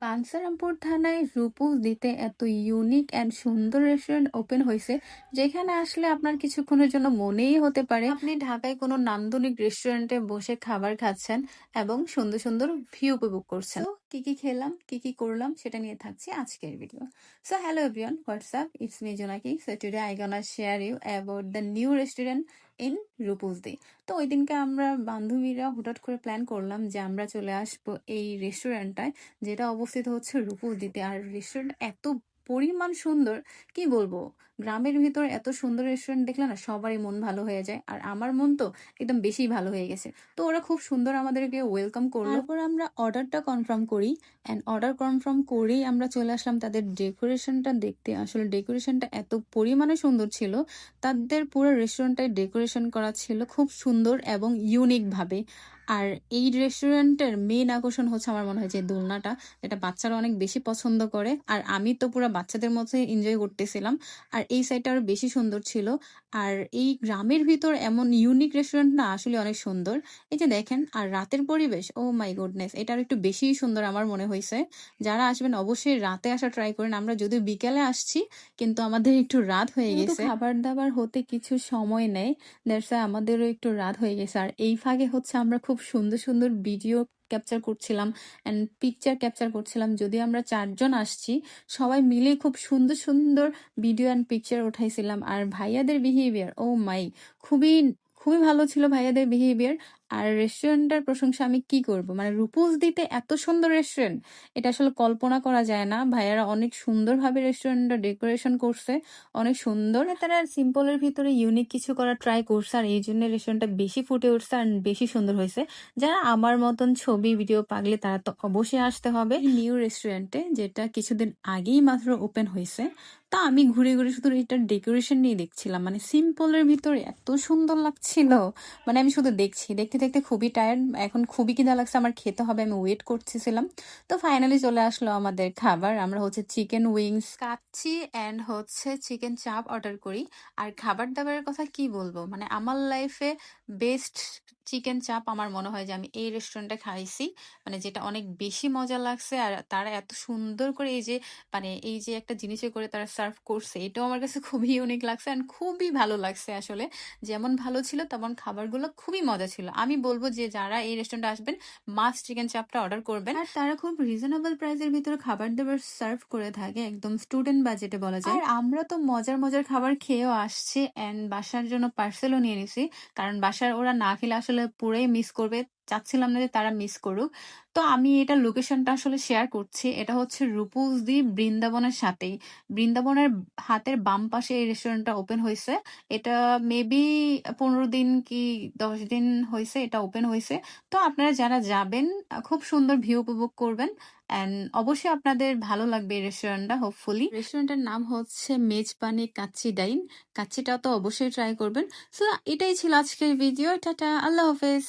বাঞ্ছারামপুর থানায় রূপসদিতে এত unique and সুন্দর রেস্টুরেন্ট ওপেন হয়েছে, যেখানে আসলে আপনার কিছুক্ষণের জন্য মনেই হতে পারে আপনি ঢাকায় কোনো নান্দনিক রেস্টুরেন্টে বসে খাবার খাচ্ছেন এবং সুন্দর সুন্দর ভিউ উপভোগ করছেন। তো কি কি খেলাম, কি কি করলাম, সেটা নিয়ে থাকছি আজকের video. So hello everyone, what's up, it's me Jonaki. So today I gonna share you about the new restaurant in Rupsadi. তো ওই দিনকে আমরা বান্ধবীরা হুটহাট করে প্ল্যান করলাম যে আমরা চলে আসবো এই রেস্টুরেন্টটায়, যেটা অবস্থিত হচ্ছে রূপসদিতে। আর রেস্টুরেন্ট এত পরিমাণ সুন্দর, কি বলবো। গ্রামের ভিতর এত সুন্দর রেস্টুরেন্ট দেখলে না সবারই মন ভালো হয়ে যায়, আর আমার মন তো একদম বেশি ভালো হয়ে গেছে। তো ওরা খুব সুন্দর আমাদেরকে ওয়েলকাম করলো। তারপর আমরা অর্ডারটা কনফার্ম করি, অ্যান্ড অর্ডার কনফার্ম করেই আমরা চলে আসলাম তাদের ডেকোরেশনটা দেখতে। আসলে ডেকোরেশনটা এত পরিমাণে সুন্দর ছিল, তাদের পুরো রেস্টুরেন্টটাই ডেকোরেশন করা ছিল খুব সুন্দর এবং ইউনিক ভাবে। আর এই রেস্টুরেন্টের মেইন আকর্ষণ হচ্ছে আমার মনে হয় যে দোলনাটা, যেটা বাচ্চারা অনেক বেশি পছন্দ করে, আর আমি তো পুরো বাচ্চাদের মধ্যে এনজয় করতেছিলাম। আর এই সাইডটা আরো বেশি সুন্দর ছিল। আর এই গ্রামের ভিতর এমন ইউনিক রেস্টুরেন্ট না আসলে অনেক সুন্দর। এই যে দেখেন, আর রাতের পরিবেশ, ও মাই গুডনেস, এটা আর একটু বেশি সুন্দর আমার মনে হয়েছে। যারা আসবেন অবশ্যই রাতে আসা ট্রাই করেন। আমরা যদিও বিকেলে আসছি, কিন্তু আমাদের একটু রাত হয়ে গেছে, খাবার দাবার হতে কিছু সময় নেয়। দ্যাটস আমাদেরও একটু রাত হয়ে গেছে। আর এই ফাঁকে হচ্ছে আমরা খুব সুন্দর সুন্দর ভিডিও ক্যাপচার করছিলাম অ্যান্ড পিকচার ক্যাপচার করছিলাম। যদি আমরা 4 জন আসছি, সবাই মিলে খুব সুন্দর সুন্দর ভিডিও অ্যান্ড পিকচার উঠাইছিলাম। আর ভাইয়াদের বিহেভিয়ার, ও মাই, খুবই খুবই ভালো ছিল ভাইয়াদের বিহেভিয়ার। আর রেস্টুরেন্টের প্রশংসা আমি কি করব, মানে রূপসদিতে এত সুন্দর রেস্টুরেন্ট, এটা আসলে কল্পনা করা যায় না। ভাইয়ারা অনেক সুন্দরভাবে রেস্টুরেন্টটা ডেকোরেশন করছে, অনেক সুন্দর। তারা সিম্পলের ভিতরে ইউনিক কিছু করার ট্রাই করছে, আর এই জন্য রেস্টুরেন্টটা বেশি ফুটে উঠছে আর বেশি সুন্দর হয়েছে। যারা আমার মতন ছবি ভিডিও পাগলে, তারা তো অবশ্যই আসতে হবে নিউ রেস্টুরেন্টে, যেটা কিছুদিন আগেই মাত্র ওপেন হয়েছে। তা আমি ঘুরে ঘুরে শুধু এটার ডেকোরেশন নিয়ে দেখছিলাম, মানে সিম্পলের ভিতরে এত সুন্দর লাগছিল। মানে আমি শুধু দেখছি, দেখতে দেখতে খুবই টায়ার্ড, এখন খুবই খিদা লাগছে, আমার খেতে হবে, আমি ওয়েট করতেছিলাম। তো ফাইনালি চলে আসলো আমাদের খাবার। আমরা হচ্ছে চিকেন উইংস কাচ্চি অ্যান্ড হচ্ছে চিকেন চাপ অর্ডার করি। আর খাবার দাবারের কথা কি বলবো, মানে আমার লাইফে বেস্ট চিকেন চাপ আমার মনে হয় যে আমি এই রেস্টুরেন্টে খাইছি, মানে যেটা অনেক বেশি মজা লাগছে। আর তারা এত সুন্দর করে এই যে, মানে এই যে একটা জিনিসে করে তারা সার্ভ করছে, এটাও আমার কাছে খুবই ইউনিক লাগছে অ্যান্ড খুবই ভালো লাগছে আসলে। যেমন ভালো ছিল তেমন খাবারগুলো খুবই মজা ছিল। আমি বলবো যে যারা এই রেস্টুরেন্টে আসবেন, মাস্ট চিকেন চাপটা অর্ডার করবেন। আর তারা খুব রিজনেবল প্রাইসের ভিতরে খাবার দাবার সার্ভ করে থাকে, একদম স্টুডেন্ট বাজেটে বলা যায়। আর আমরা তো মজার মজার খাবার খেয়েও আসছি অ্যান্ড বাসার জন্য পার্সেলও নিয়ে নিছি, কারণ বাসার ওরা না খেলে আসলে পুরাই মিস করবে, চাচ্ছিলাম না যে তারা মিস করুক। তো আমি এটা লোকেশনটা আসলে শেয়ার করছি। এটা হচ্ছে রূপসদি বৃন্দাবনের সাথেই, বৃন্দাবনের হাতের বাম পাশে এই রেস্টুরেন্টটা ওপেন হয়েছে। এটা মেবি 15 দিন কি 10 দিন হয়েছে এটা ওপেন হয়েছে। তো আপনারা যারা যাবেন, খুব সুন্দর ভিউ উপভোগ করবেন অ্যান্ড অবশ্যই আপনাদের ভালো লাগবে এই রেস্টুরেন্টটা। হোপফুলি রেস্টুরেন্টের নাম হচ্ছে মেজবানি কাচ্চি ডাইন। কাচ্চিটা তো অবশ্যই ট্রাই করবেন। সো এটাই ছিল আজকের ভিডিও। টাটা, আল্লাহ হাফেজ।